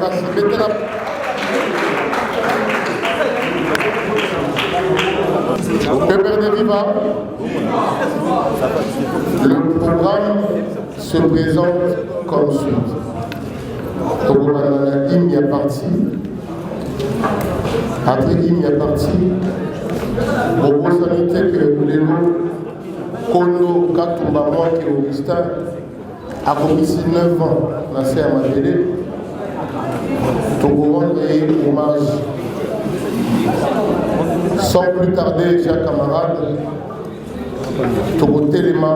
grâce. Mettez la... PPRD Viva, le programme se présente comme suit. Il y a parti. Après il y a parti. Au bout que les lots, Kono, Katumba, moi et Augustin, a commis 9 ans dans la CMADD. Togo et hommage. Sans plus tarder, chers camarades, Togo Téléma,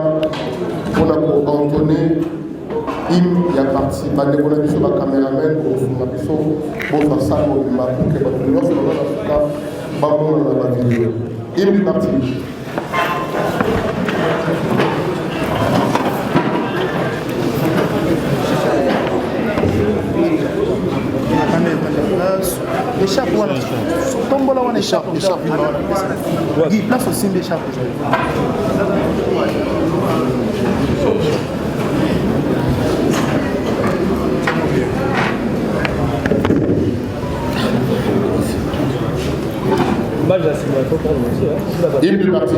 on a entonné, il y a parti, on a dit sur la caméraman, on a dit sur la salle, on a dit que la vidéo. Il est parti. L'écharpe, voilà. Tombe là, on écharpe. Guy, place aussi l'écharpe. Il est parti.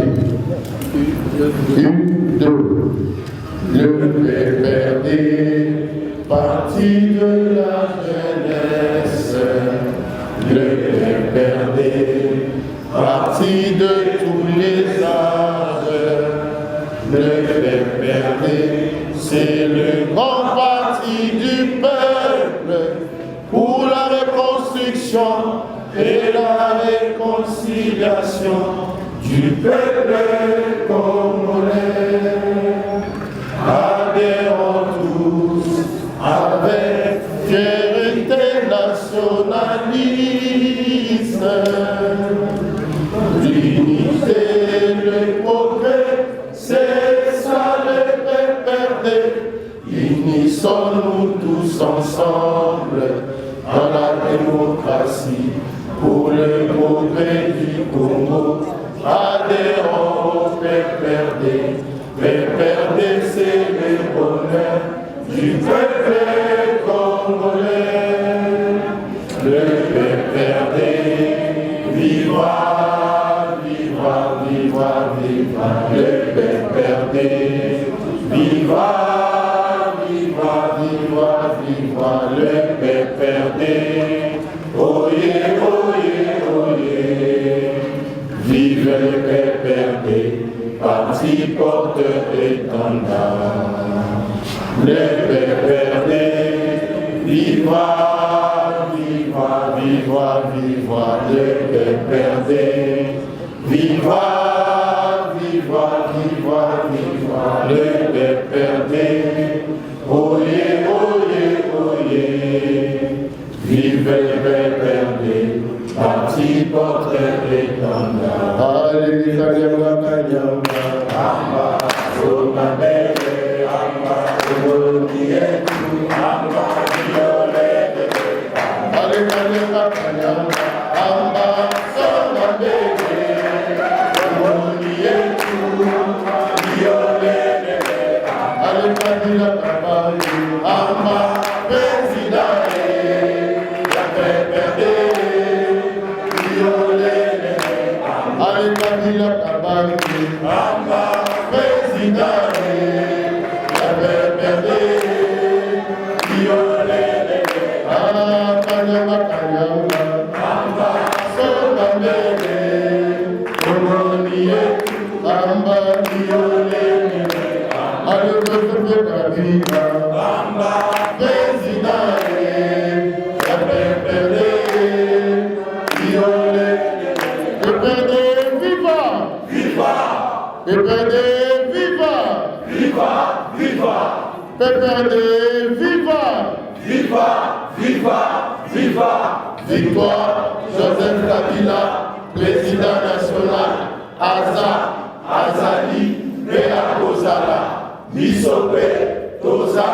1, 2. Le PPRD, parti de la jeunesse. Le PPRD, parti de tous les âges. Le PPRD, c'est le grand parti du peuple pour la reconstruction et la réconciliation du peuple congolais. Adhérons tous avec fierté nationaliste. L'unité, le progrès, c'est ça le PPRD. Unissons-nous tous ensemble dans la démocratie pour le progrès du Congo. Adhérons au PPRD. PPRD, c'est le bonheur du peuple congolais. Le PPRD, vivra, vivra, vivra, vivra. Le PPRD, vivra, vivra, vivra, vivra. Le PPRD, oyez, oyez, oyez. Vive le PPRD. Parti porte-étendard, le PPRD, vivra, vivra, vivra, vivra, le PPRD, vivra, vivra, vivra, vivra, le PPRD, oyez, oyez, oyez, vive le PPRD. Parti porte-étendard. Alléluia, Kanyama, Amba, Somabele, Amba, Omodietu, Amba, Violette. Alléluia, Kanyama, Amba, Somabele, Omodietu, Violette. Alléluia, Amba, Président, la PPRD. Alléluia, Amba, président, la PPRD, Violette, Kanyama, Kanyama, Amba, Somabele, Omonié, Amba, Violette, Alléluia, Amba, président, la PPRD, Violette. PPRD, viva! Viva! PPRD, viva! Viva! Viva! PPRD, viva! Viva! Viva! Viva! Victoire, Joseph Kabila, président national, Aza, Azali, Bea Kozala, Misope, Toza,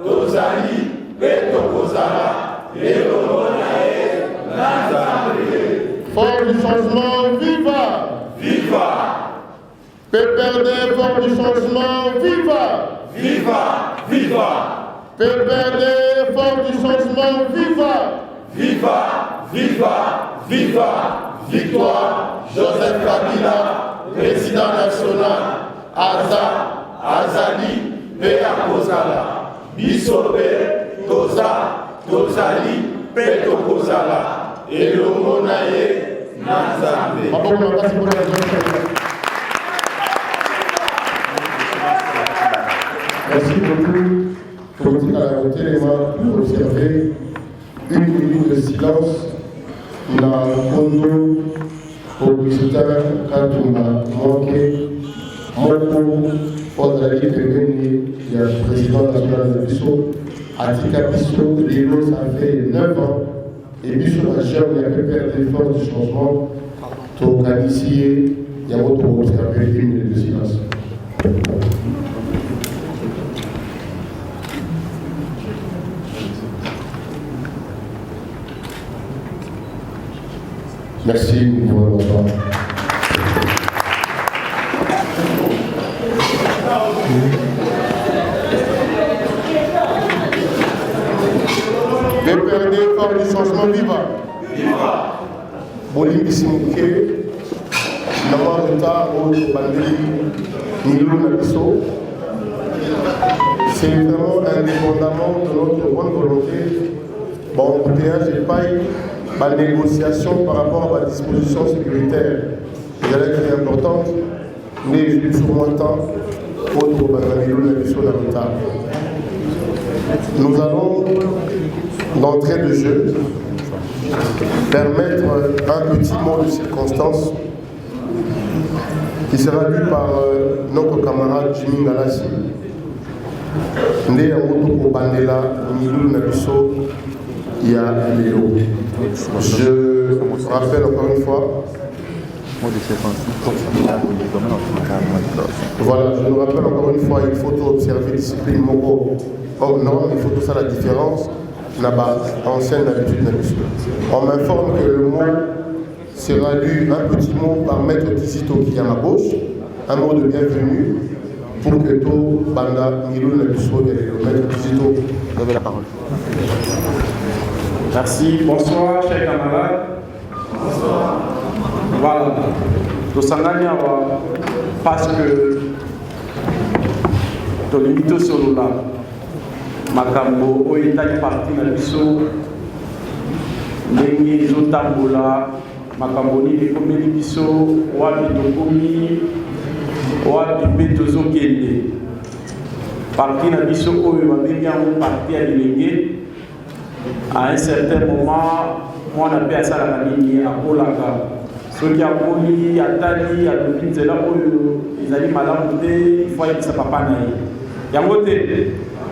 Tozali, Beto Kozala, Léonae, Nazaré. Fort du changement, viva! Viva! PPRD, fort du changement, viva! Viva! Viva! PPRD, fort du changement, viva! Viva, viva, viva, victoire, Joseph Kabila, président national, Azali, Pea Kozala, Bisobe, Tozali, Peto Kozala, et le Monaye, Nazambe. Merci beaucoup. Pour dire à la côté les mains pour observer une minute de silence dans le condo au visiteur Katumba Manqué, Moko, Fodali Pemeni, qui est le président national de Bissau, Atika Bissau, Lilo, ça fait 9 ans, et Bissau la jeune, il y a que faire des forces de changement, pour initier, il y a votre observer une minute de silence. Merci, nous revoir. VPRD, fort du changement viva. Viva. Bolivie Simouké, Namarota, au Bandeli, Nilo Nabiso. C'est vraiment indépendamment de notre bonne volonté. Bon, je n'ai pas eu ma négociation par rapport à ma disposition sécuritaire. Elle est très importante, mais je suis sur mon temps pour la table. Nous allons, d'entrée de jeu, permettre un petit mot de circonstance qui sera lu par notre camarade Jimmy Galassi. Né à Moto Bandela, Nilou Nabiso, il y a Léo. Je rappelle encore une fois. Voilà, je nous rappelle encore une fois, il faut observer discipline Moko. Oh non, il faut tout ça la différence. Là-bas, ancienne habitude Nabiso. On m'informe que le mot sera lu, un petit mot par Maître Kizito qui est à ma gauche, un mot de bienvenue pour que tout Banda Nilou Nabiso et le Maître Kizito, vous avez la parole. Merci, bonsoir chers camarades. Bonsoir. Voilà, tout ça parce que tu limite sur là. Makambo, au état du parti na biso, Nengi Zotambola, Makambo ni komeli biso, wapi tokomi, wapi betozo kende. Parti na biso oyo babengi yango parti ya bilenge. À un certain moment, moi on a pu à ça la famille à Polaka. Ceux qui ont connu, à Tali, à Lubin, c'est là où ils allaient malades, il faut que ça papa naïe. Il y a un côté,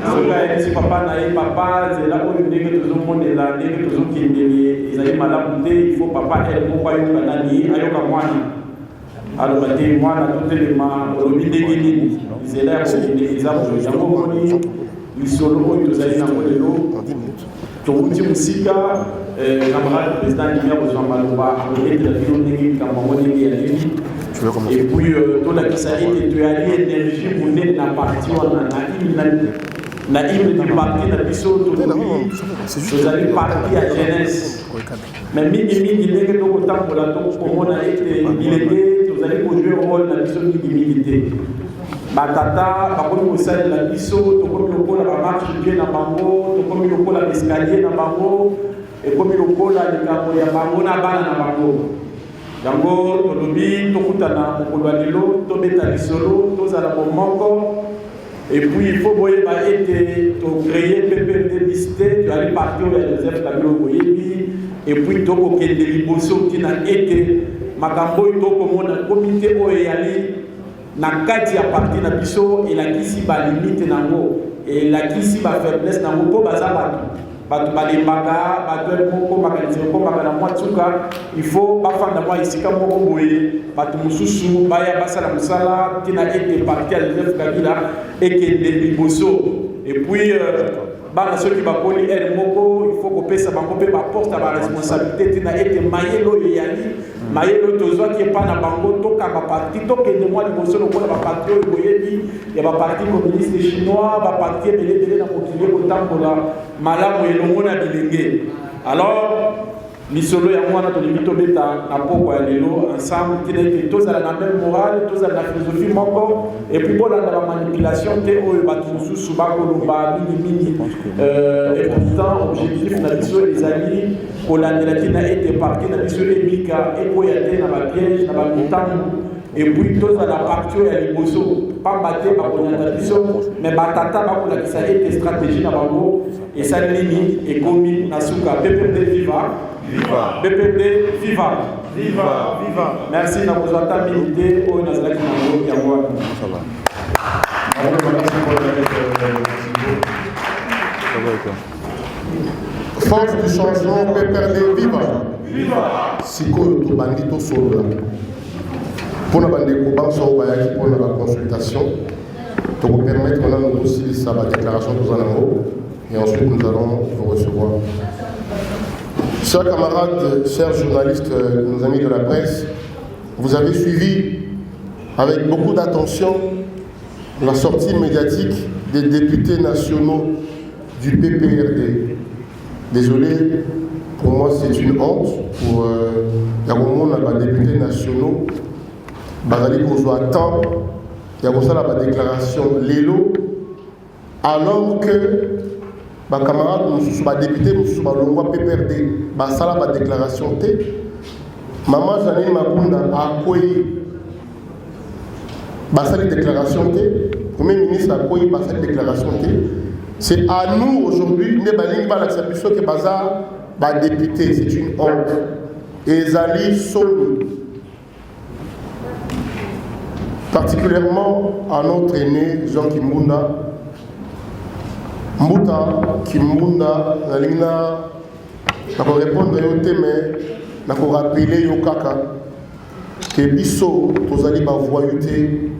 ceux qui ont dit papa naïe, papa, c'est là où ils disent que tout le monde est là, que tout le monde est là, ils allaient malades, il faut papa elle, pourquoi il y a un nani, il y a un moi. Alors, moi, on a tout les mains, on a mis des guillemets, ils allaient à les arbres, il y a un moment, ils sont là où ils allaient dans l'eau. Tokuti musika camarade président Nimia Ozamaloba et de la ville Kamamoni et puis tout la qui s'arrête de aller énergie pour na parti na hymne du parti na biso tout vous allez parti à jeunesse mais mingi ndenge to kotambola to komona ete bilenge vous allez jouer rôle na biso milité batata bakomi kosalela biso tokomi lokola bamarche bien na bango tokomi lokola escalier na bango ekomi lokola likambo ya bango na bana na bango yango tolobi tokutana mokolo ya lelo tobeta lisolo tozala bomoko et puis il faut boyeba ete tocréer PPRD listé toali parti oyo ya Joseph Kabila boyebi et puis tokokende liboso tina ete makambo oyo tokomona komite oyo eyali na kati ya parti na biso elakisi balimite nango elakisi bafaiblesse nango mpo baza bato balembaka bato moko bakanisi okombaka na mwa tsuka il faut bafanda mwa esika moko boye bato mosusu baya basala mosala tina ete parti ya Joseph Kabila ekende liboso et puis bana soki bakoli ere moko il faut kopesa bango mpe baporte ya baresponsabilité tina ete mayele oyo eyali mayele oyo tozwaki epa na bango tokanga parti tokende mwa liboso lokola baparti oyo boyebi ya baparti communiste chinois baparti ebele na mokili ekotambola malamu elongo na bilenge. Alors misolo ya mwana tolingi tobeta na poko ya lelo ensemble tina ete tozala na même morale tozala na philosophie moko et puis bolanda bamanipulation te oyo bato mosusu bakoloba mingimingi et pourtant objectif na biso ezali kolandela tina ete parti na biso ebika ekoya te na bapiège na bamitangu et puis tozala parti oyo ya liboso pamba te bakonyata biso mais batata bakolakisa ete stratégie na bango esali nini ekomi na suka PPRD viva. Viva! BPD, viva! Viva! Viva! Merci na kozata milité oyo nazalaki na yango Force du changement, PPRD, viva! Viva! Sikoyo tobandi tosolola mpona bandeko banso bayaki mpona baconsultation tokopermettre maintenant tosilisa badéclaration toza nango et ensuite nous allons vous recevoir. Chers camarades, chers journalistes, nos amis de la presse, vous avez suivi avec beaucoup d'attention la sortie médiatique des députés nationaux du PPRD. Désolé, pour moi c'est une honte pour les députés nationaux. Bazali Kozwa temps, il y a la déclaration Lélo, alors que les camarades, les députés, les PPRD, la déclaration T. Maman Janine Makunda a accueilli la déclaration T. Le Premier ministre a accueilli la déclaration T. C'est à nous aujourd'hui, ne pas l'acceptation que Bazar va député, c'est une honte. Et Zali Soni, particulièrement à notre aîné Jean Kimbunda, Mbuta Kimbunda, Nalina, na ko répondre yo te mais na ko rappeler yo kaka que biso tozali ba voyouté,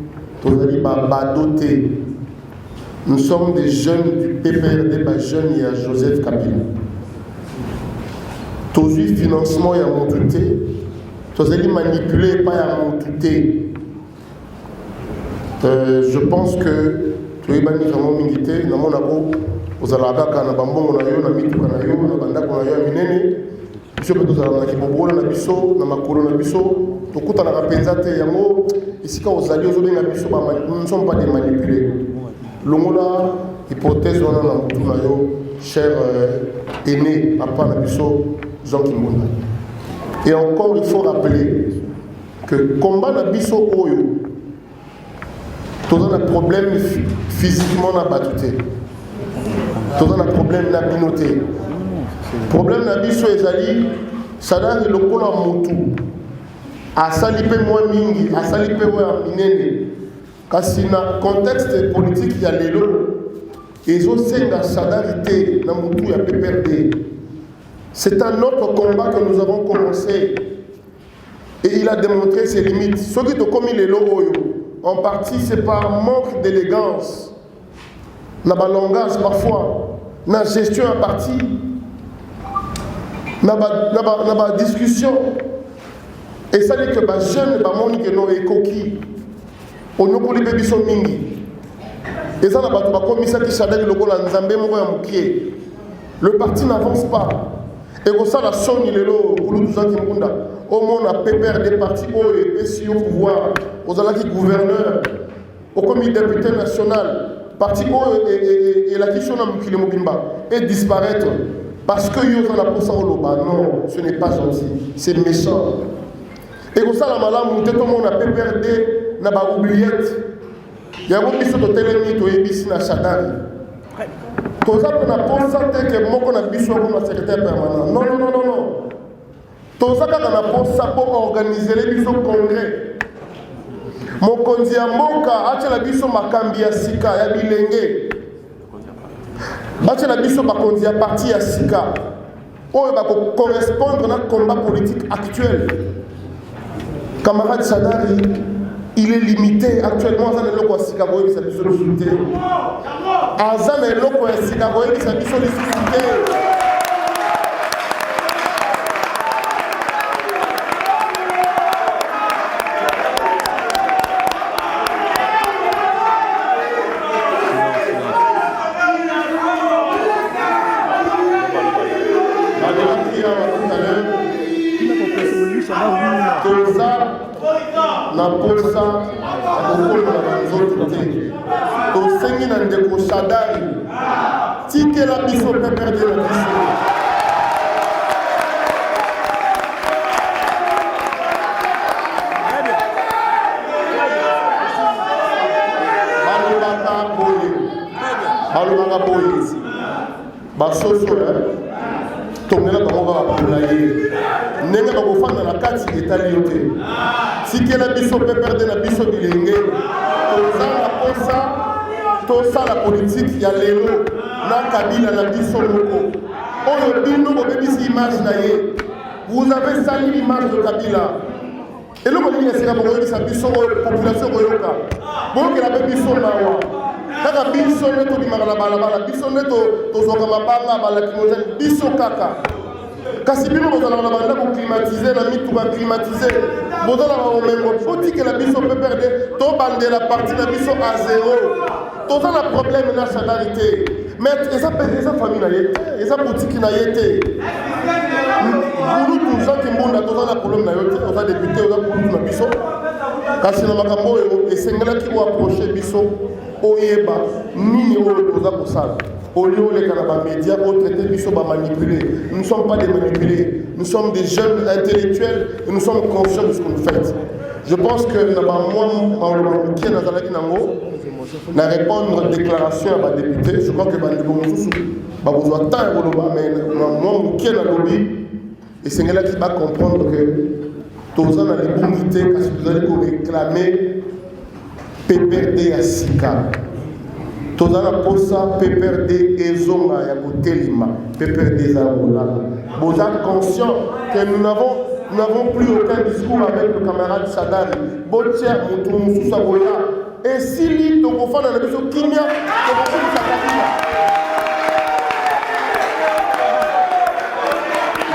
tozali ba badoté. Nous sommes des jeunes du PPRD, ba jeunes il y a Joseph Kabila. Tozui financement ya montuté, tozali manipulé pas ya montuté. Je pense que tu es banni vraiment milité, na monako ozalaka kana bambongo na yo na mituka na yo na bandako na yo minene. Biso pe tozala na kibobola na biso na makolo na biso tokuta na penza te yango isika ozali ozobenga biso ba nous ne sommes pas des manipulés. Longola hypothèse wana na mutu na yo cher aîné papa na biso Jean Kimbunda. Et encore il faut rappeler que combat na biso oyo tous un problème physiquement n'a pas tout. Tous un problème n'a pas noté. Problème n'a pas sur les alliés. Ça donne le coup à Moutou. À saliper moins mingi, à saliper moins minene. Car si dans le contexte politique il y a les lots, ils ont aussi la solidarité dans Moutou il y a PPRD. C'est un autre combat que nous avons commencé. Et il a démontré ses limites. Ceux qui ont commis les lots, en partie, c'est par manque d'élégance, dans le langage parfois, dans la gestion en partie, dans la discussion. Et ça dit que les jeunes, les gens qui coquilles, on a pour les bébés sont mingi. Et ça, on a commis ça qui s'appelle le Golan Zambé, le parti n'avance pas. Et comme ça, la sonne, il est là, pour nous qui au moins, on a PPRD parti haut et si au pouvoir, aux alaki gouverneurs, au comité député national, parti haut et la question de Mokimba, et disparaître. Parce que yo la posa au loba. Non, ce n'est pas gentil, c'est méchant. Et comme ça, la malam, tout le monde a PPRD, n'a pas oubliette. Il y a un petit peu de télémie, de ébissi, na chadari. Tout ça, on a pensé que moi, on a bichou comme secrétaire permanent. Non, non, non, non, non. Tout ça, on a pensé pour organiser les bichous congrès. Mon kondi ya mboka, ache la bichou makambi ya sika, ya bilenge. Ache la bichou makondi ya parti ya sika. Oh, va correspondre à notre combat politique actuel. Camarade Sadari, il est limité. Actuellement, ça n'est pas si Kaboye qui s'est sollicité. Azan est là pour si Kaboye qui s'est sollicité. na posa akokola na banzoto te tosengi na ndeko Shadari tikela biso peperde na biso balobaka boye basoso tongela bango bakapula ye ndenge bakofanda na kati etali yo te tikela biso mpe perde na biso bilenge tozanga posa tosala politike ya lelo na kabila na biso moko oyo bino bobebisi image na ye vous avez sali l'image de Kabila eloko nini esika bokoyebisa biso oyo population koyoka boyokela mpe biso mawa kaka biso nde tobimaka na balabala biso nde tozwaka mabanga balakimogene biso kaka kasi bino bozalaka na bandako climatize na mituka climatize bozalaka bomengo botikela biso mpe perde tobandela parti na biso a zéro toza na problème na Shadari te mais eza famille na ye te eza boutique na ye te bulutu Jacques Mbunda toza na problème na yo te oza député oza bulutu na biso kasi na makambo oyo esengelaki koapproche biso oyeba nini oyo toza kosala au lieu de la média, au traité, nous sommes manipulés. Nous ne sommes pas des manipulés. Nous sommes des jeunes intellectuels et nous sommes conscients de ce que nous faisons. Je pense que na répondre à déclaration à la députée, je crois que les et c'est là qui va comprendre que tous les bonité, parce que vous allez réclamer PPRD à Sika. Tozana posa PPRD ezonga ya kotelima PPRD zaola. Vous êtes conscient que nous n'avons plus aucun discours avec le camarade Shadari. Botia Moutoumou Saboya. Et si lui tokofana na biso kimia tokofana sakabila.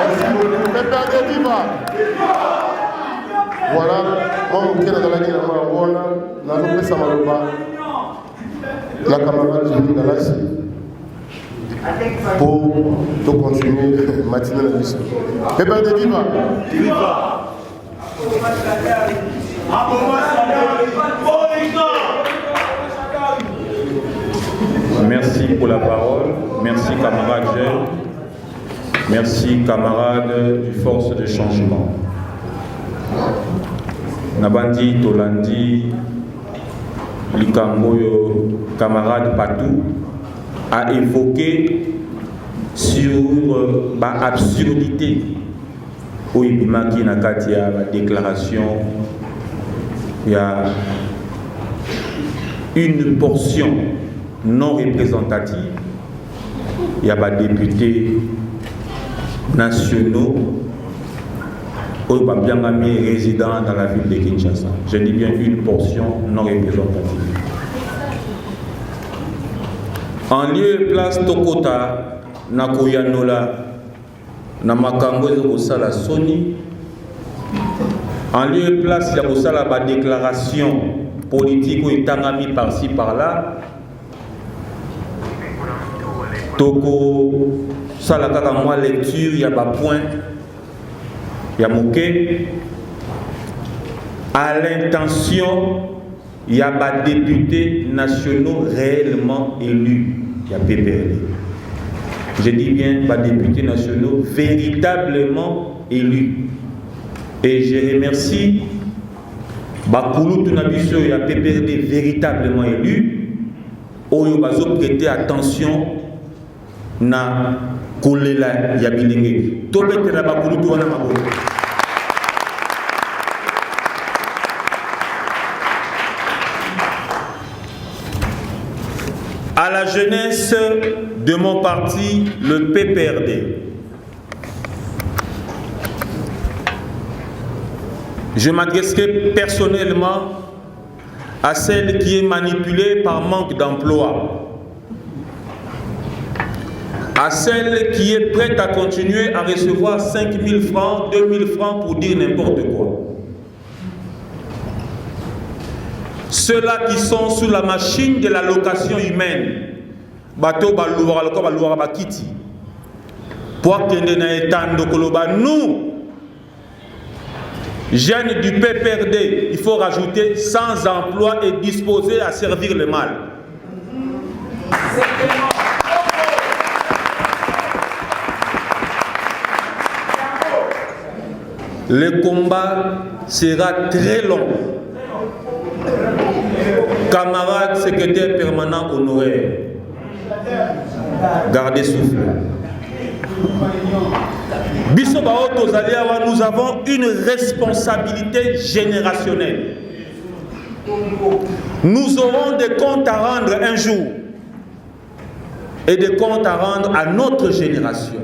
Merci beaucoup. PPRD viva. Voilà. Moi mukena dalaki na mabona na kopesa maloba. La camarade Jérémy Galassi pour continuer matinée la mission. PPRD viva! Viva! Merci pour la parole. Merci camarade Gel. Merci camarade du Force de Changement. Nabandi Tolandi Likamboyo, camarade Patou, a évoqué sur l'absurdité où il y a la déclaration, il y a une portion non représentative, il y a des députés nationaux résidents dans la ville de Kinshasa. Je dis bien une portion non représentative. En lieu et place Tokota, Nakoyanola, Namakango Zosala Soni, en lieu et place Yakosala ba déclaration politique ou Itangami par-ci par-là, Toko Salakaka moi lecture, il y a ba point. Yamouké, à l'intention, il y a des députés nationaux réellement élus. Il y a PPRD. Je dis bien des députés nationaux véritablement élus. Et je remercie Bakoulou Tunabiso, il y a PPRD véritablement élu. Oyo bazo prêter attention na kolela ya bilenge tobetela bakulutu wana maboko. À la jeunesse de mon parti, le PPRD, je m'adresserai personnellement à celle qui est manipulée par manque d'emploi, à celle qui est prête à continuer à recevoir 5 000 francs, 2 000 francs pour dire n'importe quoi. Ceux-là qui sont sous la machine de la location humaine, nous, jeunes du PPRD, il faut rajouter sans emploi et disposés à servir le mal. Le combat sera très long. Camarades secrétaire permanent honoraire, gardez souffle. Nous avons une responsabilité générationnelle. Nous aurons des comptes à rendre un jour et des comptes à rendre à notre génération.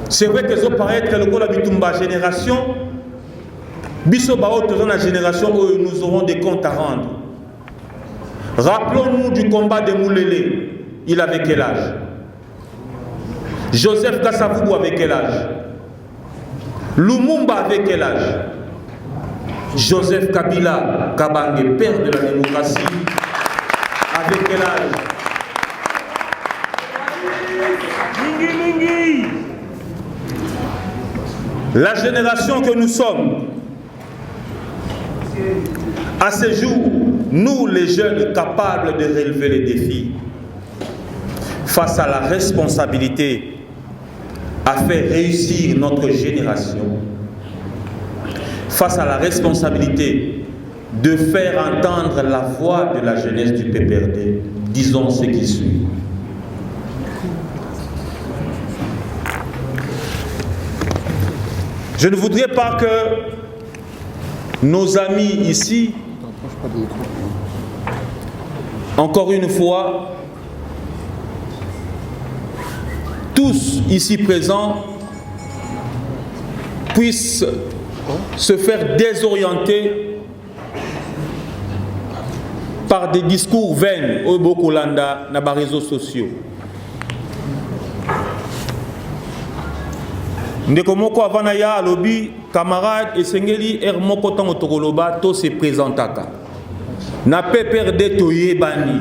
C'est vrai que ça paraît être le la bitumba génération. La génération où nous aurons des comptes à rendre. Rappelons-nous du combat de Moulélé. Il avait quel âge? Joseph Kasavubu avait quel âge? Lumumba avait quel âge? Joseph Kabila Kabange, père de la démocratie, avait quel âge? La génération que nous sommes, à ce jour, nous les jeunes capables de relever les défis, face à la responsabilité à faire réussir notre génération, face à la responsabilité de faire entendre la voix de la jeunesse du PPRD, disons ce qui suit. Je ne voudrais pas que nos amis ici, encore une fois, tous ici présents, puissent se faire désorienter par des discours vains au Bokolanda dans les réseaux sociaux. Ndekomoko avanaya alobi camarade esengeli ermoko tango tokoloba to se présentaka na PPRD toyebani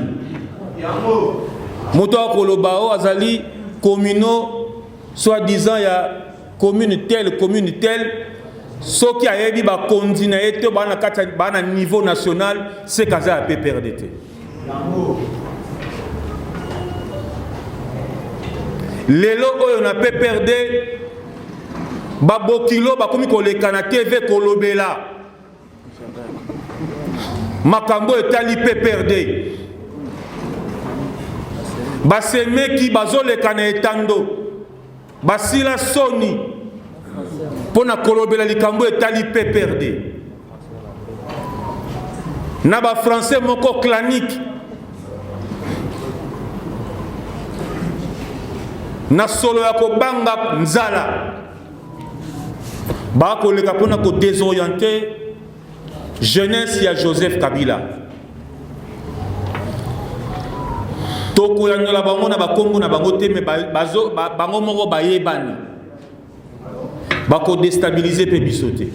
moto akoloba o azali communaux soi-disant ya commune telle soki ayebi ba kondina ete bana kata bana niveau national c'est kaza ya PPRD te lelo oyo na PPRD babokilo bakomi koleka na TV kolobela makambo etali PPRD basemeki bazoleka na etando basila soni pona kolobela likambo etali PPRD na ba français moko clanique na solo ya kobanga nzala bakoleka pona ko désorienter jeunesse ya Joseph Kabila toko yangola bango na bakombo na bango te me bango moko bayebani bako déstabiliser pe bisote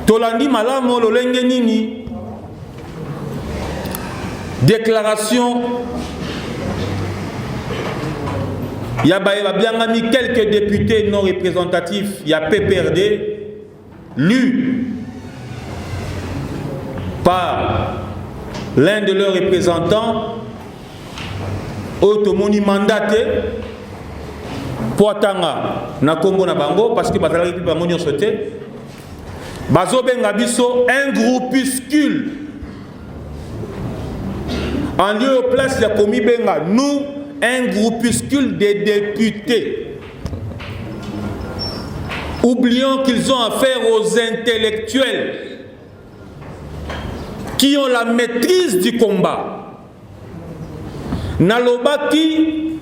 tolandi malamu lolenge nini déclaration il y a bien mis quelques députés non représentatifs, il y a PPRD, lus par l'un de leurs représentants, automoni mandaté, Poatanga, na Congo na Bango, parce que Bazala République Bango n'y a sauté, Bazo Bengabiso, un groupuscule, en lieu et place, il y a commis Benga, nous, un groupuscule de députés. Oublions qu'ils ont affaire aux intellectuels qui ont la maîtrise du combat. Nalobaki,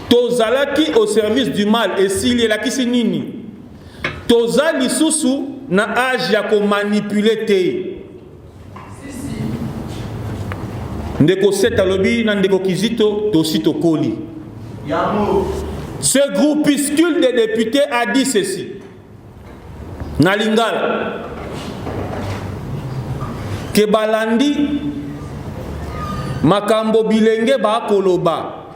Tozalaki au service du mal, et s'il y a la kisinini, Tozali Soussou, na âge ya ko manipuler te. Ndeko Seta lobi na ndeko Kizito tosito koli. Ce groupuscule de députés a dit ceci. Na Lingala que balandi makambo bilenge ba koloba.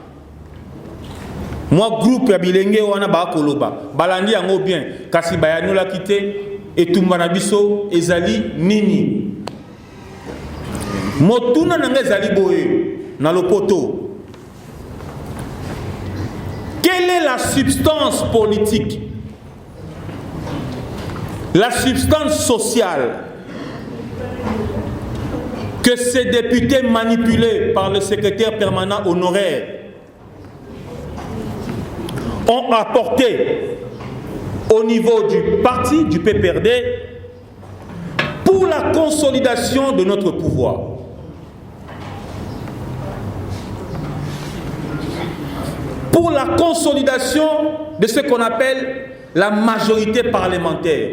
Moi groupe ya bilenge wana ba koloba. Balandi yango bien kasi bayanola kité etumba na biso ezali nini. Motuna nanga ezali boye na lopoto. Quelle est la substance politique, la substance sociale que ces députés manipulés par le secrétaire permanent honoraire ont apporté au niveau du parti, du PPRD, pour la consolidation de notre pouvoir? Pour la consolidation de ce qu'on appelle la majorité parlementaire.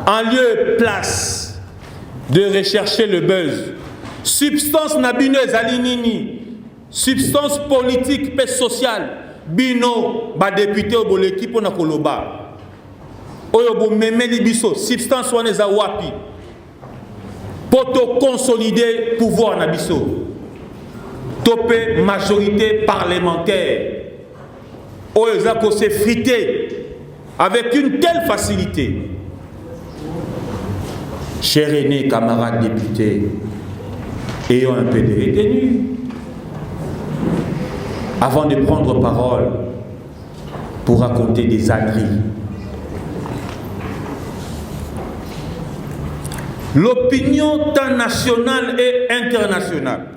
En lieu et place de rechercher le buzz, substance nabineuse alinini, substance politique et sociale, bino, ba député au boleki pour na koloba. Oyo bo memeli biso, substance wane za wapi. Pour te consolider pouvoir na biso. Topé majorité parlementaire. Oyo s'est frité avec une telle facilité. Chers aînés, camarades députés, ayons un peu de retenue avant de prendre parole pour raconter des âneries. L'opinion tant nationale et internationale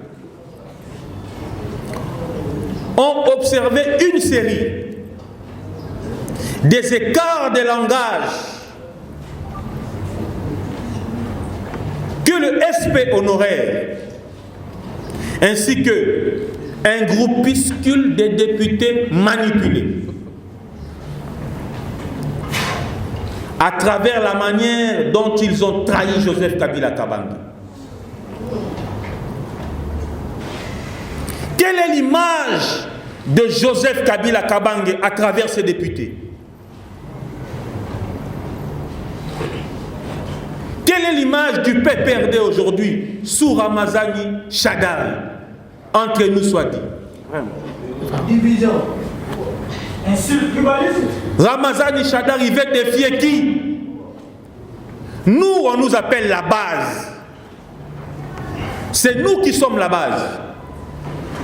ont observé une série des écarts de langage que le SP honoraire ainsi que un groupuscule de députés manipulés à travers la manière dont ils ont trahi Joseph Kabila Kabange. Quelle est l'image de Joseph Kabila Kabange à travers ses députés? Quelle est l'image du PPRD aujourd'hui sous Ramazani Shadari? Entre nous soit dit. Division. Insulte pluraliste. Ramazani Shadari veut défier qui? Nous, on nous appelle la base. C'est nous qui sommes la base.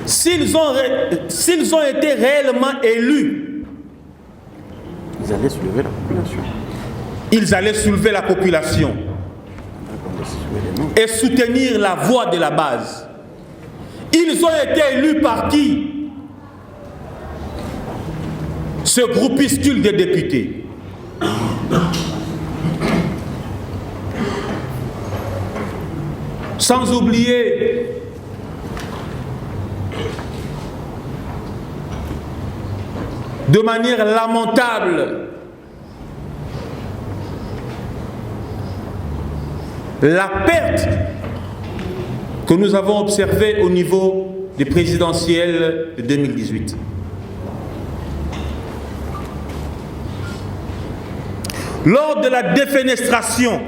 S'ils ont été réellement élus, ils allaient soulever la population. Ils allaient soulever la population et soutenir la voix de la base. Ils ont été élus par qui? Ce groupuscule de députés. Sans oublier de manière lamentable la perte que nous avons observée au niveau des présidentielles de 2018. Lors de la défenestration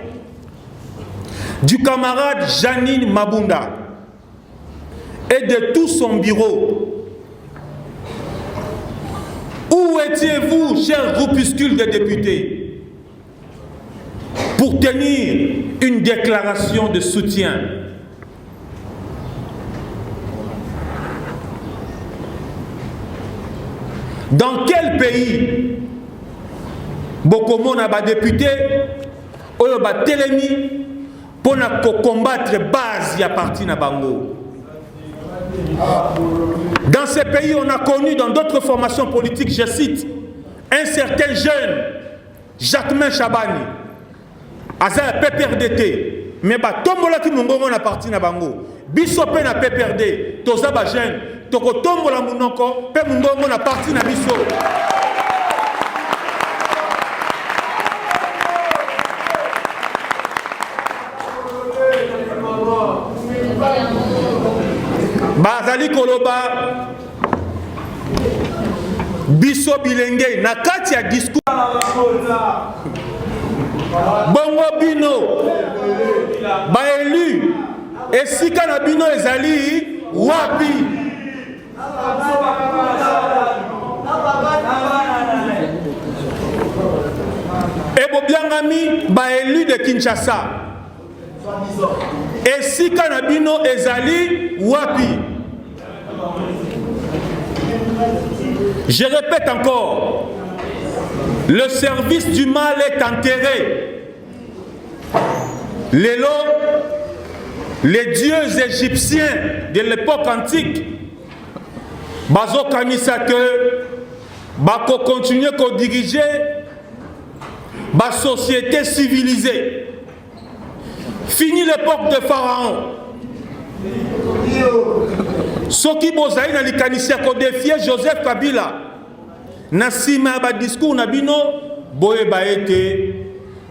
du camarade Janine Mabunda et de tout son bureau, où étiez-vous, chers groupuscules de députés, pour tenir une déclaration de soutien? Dans quel pays Bokomo n'a pas député, oyo ba telemi pour combattre base ya parti na bango? Dans ces pays, on a connu dans d'autres formations politiques, je cite, un certain jeune, Jacquemin Chabani, Aza PPRDT, mais ba tombola ki mungongo na parti na bango. Biso pe na PPRD, toza ba jeune, toko tombola munoko, pe mungongo na parti na biso. nazali koloba biso bilenge na kati ya discours bongo bino baélu esika na bino ezali wapi? Ebobiangami baélu de Kinshasa esika na bino ezali wapi? Je répète encore, le service du mal est enterré. Les dieux égyptiens de l'époque antique, bazo kanisa que bako continuer à diriger la société civilisée. Fini l'époque de Pharaon. Soki bozali na likanisi ko défier Joseph Kabila. Nasima ba discours na bino boye ba été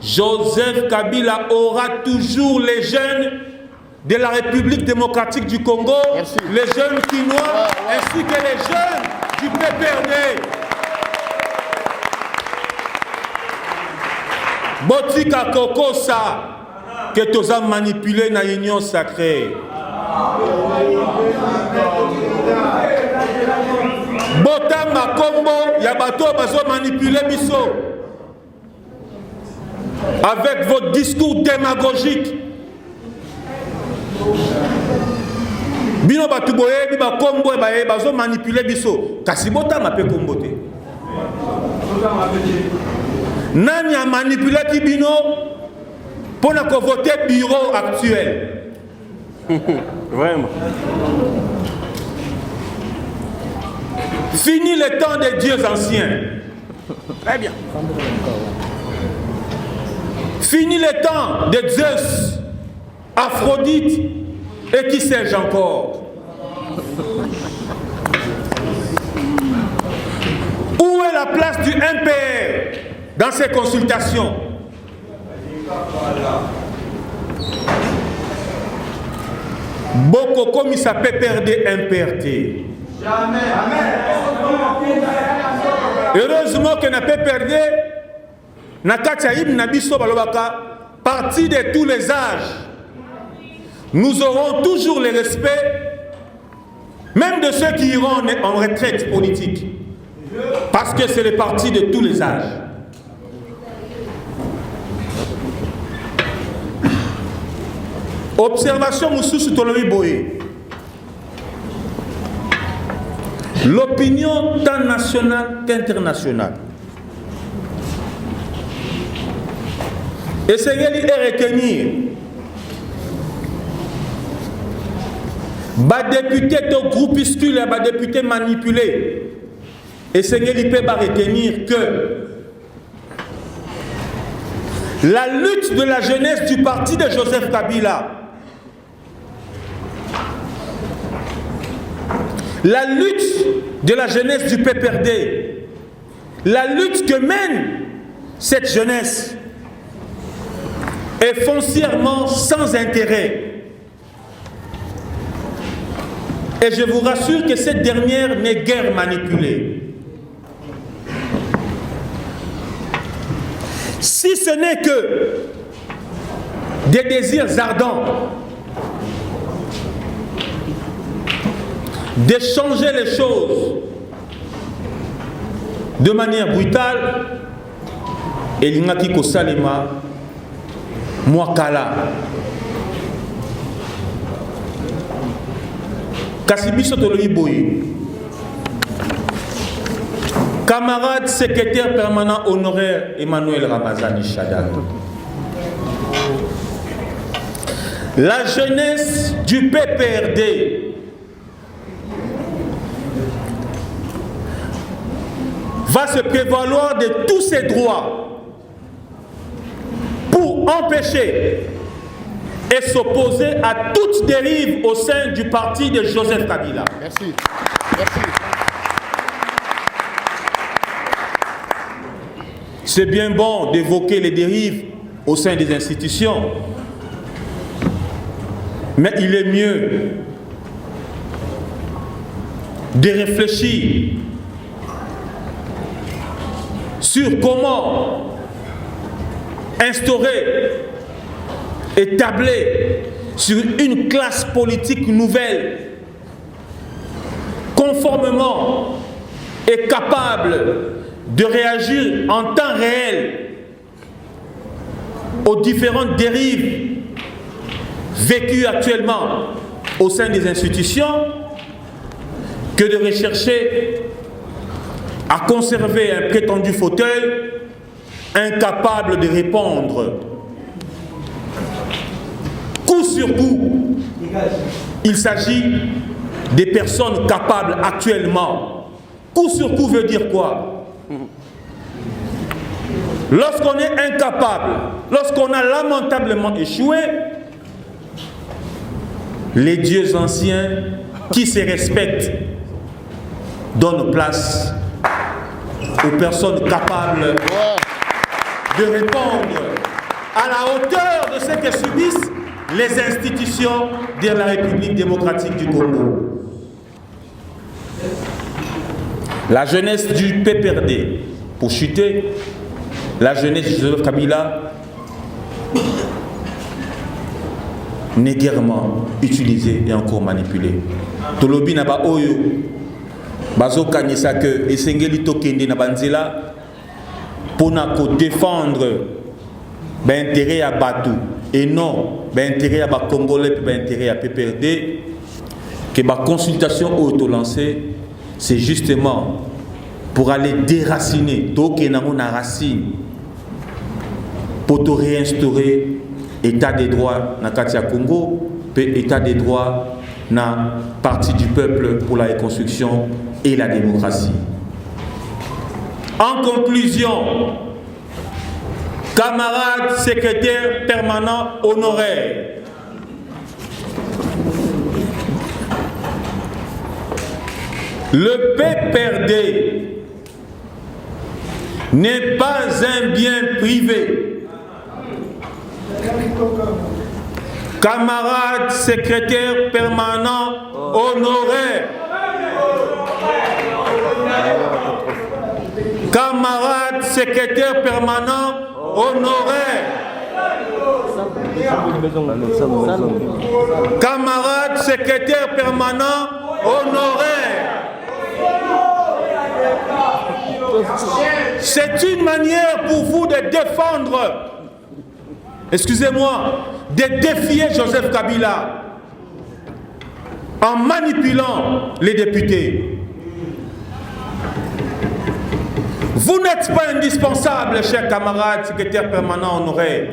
Joseph Kabila aura toujours les jeunes de la République démocratique du Congo, merci, les jeunes quinois, ainsi que les jeunes du PPRD. Botika Kokosa, que tu as manipulé dans l'union sacrée. Botama Kombo, Yabato Bazo manipulé Bisso. Avec votre discours démagogique. Bino Batuboye, Biba Kombo, Bazo manipulé Bisso. Kasi Botama pe Kombote. Nani a manipulé Kibino pour ne voter bureau actuel. Vraiment. Fini le temps des dieux anciens. Très bien. Fini le temps de Zeus, Aphrodite et qui sais-je encore. Où est la place du MPR dans ces consultations? Beaucoup comme il s'appelle perdre MPRT. Jamais. Heureusement que n'a pas perdu Nakatsaïm Nabiso Balobaka, parti de tous les âges. Nous aurons toujours le respect, même de ceux qui iront en retraite politique. Parce que c'est le parti de tous les âges. Observation Moussou Tolomi Boye. L'opinion tant nationale qu'internationale. Essayez de retenir. Bas député de groupuscule, bas député manipulé. Essayez de retenir que la lutte de la jeunesse du parti de Joseph Kabila, la lutte de la jeunesse du PPRD, la lutte que mène cette jeunesse est foncièrement sans intérêt. Et je vous rassure que cette dernière n'est guère manipulée. Si ce n'est que des désirs ardents de changer les choses de manière brutale, et l'ingaki ko salema mwakala Kasibiso Toloyi Boye, camarade secrétaire permanent honoraire Emmanuel Ramazani Shadak, la jeunesse du PPRD va se prévaloir de tous ses droits pour empêcher et s'opposer à toute dérive au sein du parti de Joseph Kabila. Merci. Merci. C'est bien bon d'évoquer les dérives au sein des institutions, mais il est mieux de réfléchir sur comment instaurer, établir sur une classe politique nouvelle, conformément et capable de réagir en temps réel aux différentes dérives vécues actuellement au sein des institutions, que de rechercher à conserver un prétendu fauteuil incapable de répondre. Coup sur coup, il s'agit des personnes capables actuellement. Coup sur coup veut dire quoi? Lorsqu'on est incapable, lorsqu'on a lamentablement échoué, les dieux anciens qui se respectent donnent place aux personnes capables de répondre à la hauteur de ce que subissent les institutions de la République démocratique du Congo. La jeunesse du PPRD, pour chuter, la jeunesse de Joseph Kabila n'est guèrement utilisée et encore manipulée. Tolobi naba oyo bazo kanisa que esengeli tokende na banzela pona ko défendre l'intérêt à Batou et non l'intérêt à ba Congolais et l'intérêt à PPRD, que ma consultation auto-lancée, c'est justement pour aller déraciner na racine pour te réinstaurer état des droits na Katia Congo et état des droits na parti du peuple pour la reconstruction et la démocratie. En conclusion, camarades secrétaires permanents honoraires, le PPRD n'est pas un bien privé. Camarades secrétaires permanents honoraires, camarades secrétaires permanents honoraires, camarades secrétaires permanents honoraires, c'est une manière pour vous de défendre, excusez-moi, de défier Joseph Kabila en manipulant les députés. Vous n'êtes pas indispensable, chers camarades secrétaires permanents honoraires.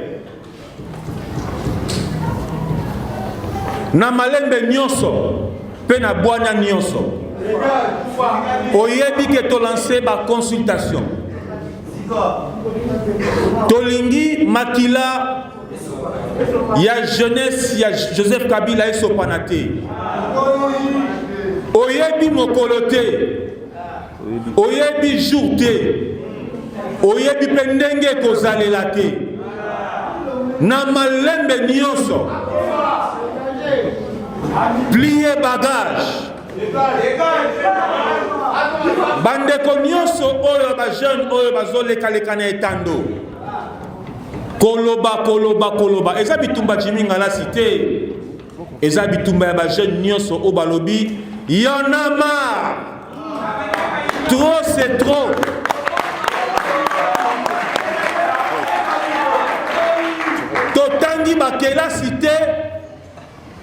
Na malembe nyonso, pe na bwana nyonso. Oyebi ke to lancer ba consultation. Tolingi makila ya jeunesse ya Joseph Kabila esopanate. Oyebi mokolote. Oyebi jourte. Oyebi pendenge kozalela te. Na malembe nyonso. Plier bagage. Bandeko nyonso oyo ba jeune oyo bazoleka leka na etando. Koloba koloba koloba. Eza bitumba jiminga la cité. Eza bitumba ya ba jeune nyonso o balobi. Y en a marre. Trop c'est trop. Totangi bakela cité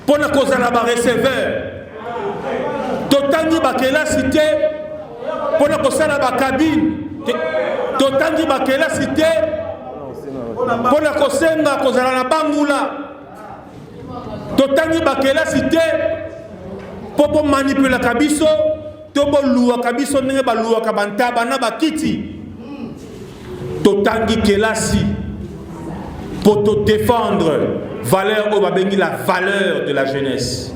pour na kozala ba receveur. Totangi bakela cité pour na kosala ba cabine. Totangi bakela cité pour na kosenga kozala na bangula. Totangi bakela cité pour manipuler kabiso, tobo luwa kabiso nenge ba luwa kabantaba na bakiti. Totangi kelasi pour te défendre valeur au babengi la valeur de la jeunesse.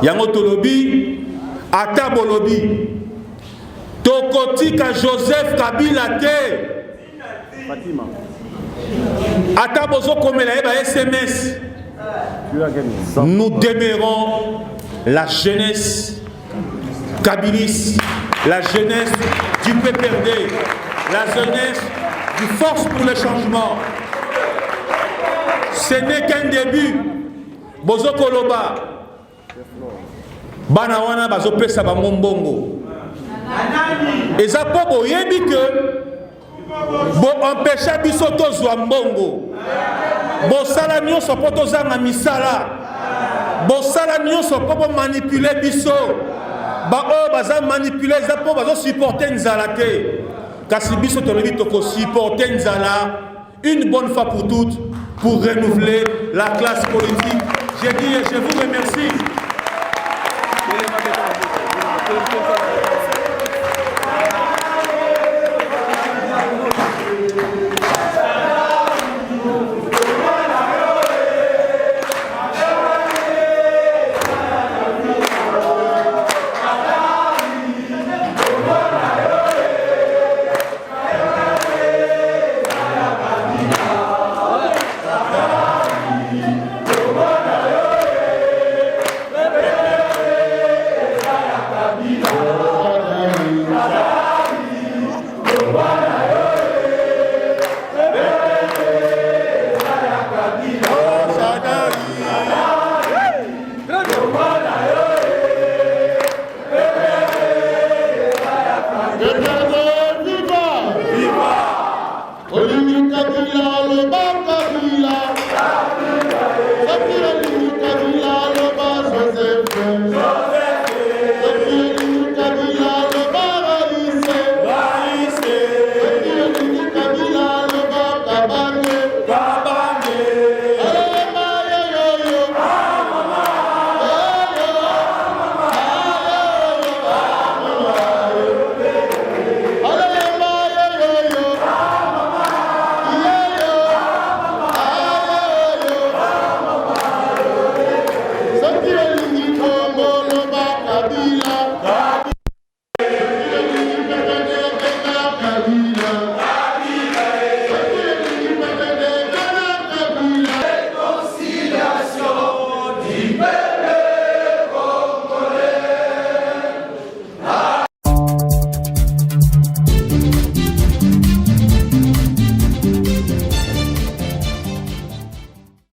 Yango tolobi ata bolobi tokotika Joseph Kabila te Fatima ata bozo komela eba SMS. Nous demeurons la jeunesse Kabilis, la jeunesse du PPRD, la jeunesse du Force pour le changement. Ce n'est qu'un début. Bozo Koloba, Bana wana bazo pesa ba mbongo. Et ça pour yebi que bo empêcher biso to zwa mbongo. Bo sala nyonso po to zanga misala. Bo sala nyonso po manipuler biso. Ba o baza manipuler za po bazo supporter nzala te. Kasi biso to lebi to ko supporter nzala une bonne fois pour toutes pour renouveler la classe politique. Je dis et je vous remercie. Amen.